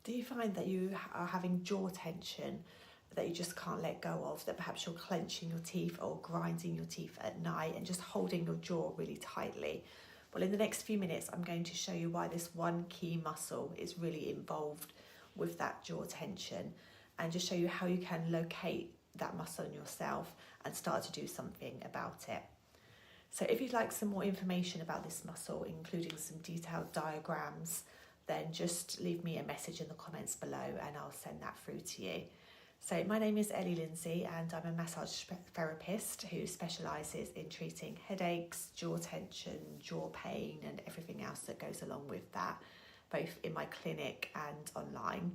Do you find that you are having jaw tension that you just can't let go of, that perhaps you're clenching your teeth or grinding your teeth at night and just holding your jaw really tightly? Well, in the next few minutes, I'm going to show you why this one key muscle is really involved with that jaw tension, and just show you how you can locate that muscle in yourself and start to do something about it. So if you'd like some more information about this muscle, including some detailed diagrams, then just leave me a message in the comments below and I'll send that through to you. So my name is Ellie Lindsay and I'm a massage therapist who specialises in treating headaches, jaw tension, jaw pain and everything else that goes along with that, both in my clinic and online.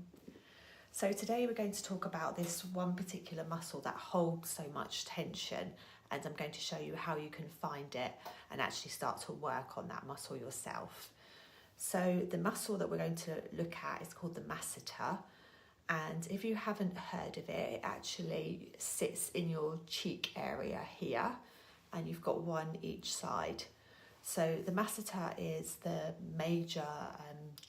So today we're going to talk about this one particular muscle that holds so much tension, and I'm going to show you how you can find it and actually start to work on that muscle yourself. So the muscle that we're going to look at is called the masseter, and if you haven't heard of it, it actually sits in your cheek area here, and you've got one each side. So the masseter is the major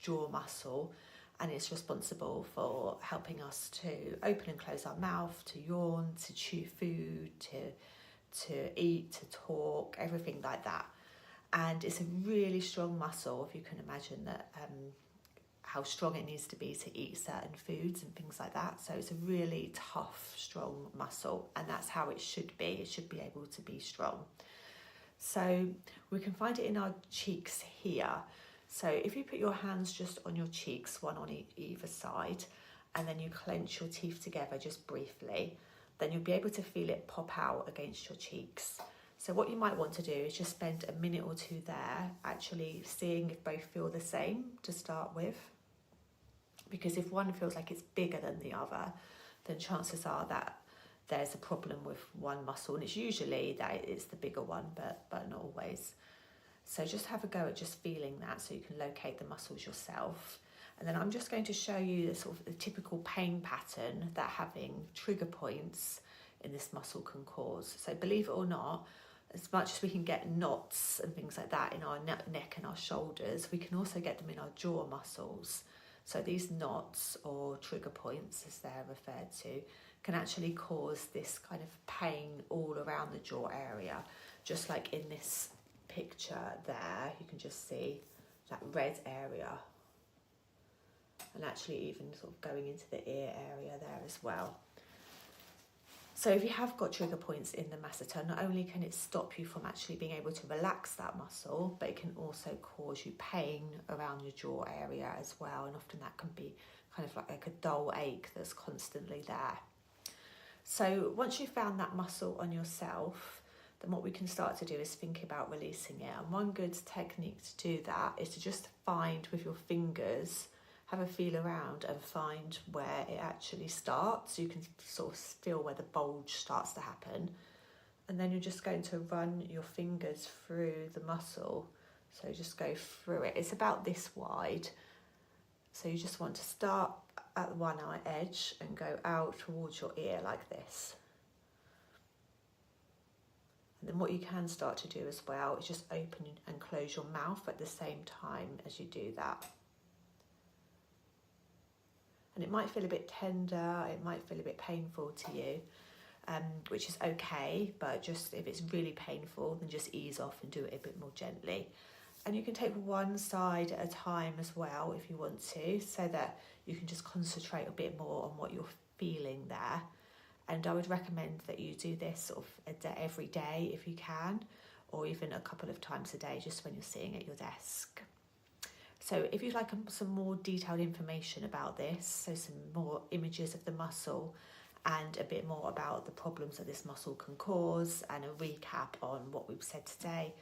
jaw muscle, and it's responsible for helping us to open and close our mouth, to yawn, to chew food, to eat, to talk, everything like that. And it's a really strong muscle, if you can imagine that how strong it needs to be to eat certain foods and things like that. So it's a really tough, strong muscle, and that's how it should be. It should be able to be strong. So we can find it in our cheeks here. So if you put your hands just on your cheeks, one on either side, and then you clench your teeth together just briefly, then you'll be able to feel it pop out against your cheeks. So what you might want to do is just spend a minute or two there, actually seeing if both feel the same to start with. Because if one feels like it's bigger than the other, then chances are that there's a problem with one muscle, and it's usually that it's the bigger one, but not always. So just have a go at just feeling that so you can locate the muscles yourself. And then I'm just going to show you the sort of the typical pain pattern that having trigger points in this muscle can cause. So believe it or not, as much as we can get knots and things like that in our neck and our shoulders, we can also get them in our jaw muscles. So these knots, or trigger points as they're referred to, can actually cause this kind of pain all around the jaw area, just like in this picture there. You can just see that red area, and actually even sort of going into the ear area there as well. So if you have got trigger points in the masseter, not only can it stop you from actually being able to relax that muscle, but it can also cause you pain around your jaw area as well, and often that can be kind of like a dull ache that's constantly there. So once you've found that muscle on yourself, then what we can start to do is think about releasing it. And one good technique to do that is to just find with your fingers, have a feel around and find where it actually starts. You can sort of feel where the bulge starts to happen. And then you're just going to run your fingers through the muscle. So just go through it. It's about this wide. So you just want to start at one eye edge and go out towards your ear like this. And then what you can start to do as well is just open and close your mouth at the same time as you do that. And it might feel a bit tender, it might feel a bit painful to you, which is okay, but just if it's really painful, then just ease off and do it a bit more gently. And you can take one side at a time as well if you want to, so that you can just concentrate a bit more on what you're feeling there. And I would recommend that you do this sort of every day if you can, or even a couple of times a day, just when you're sitting at your desk. So if you'd like some more detailed information about this, so some more images of the muscle and a bit more about the problems that this muscle can cause and a recap on what we've said today,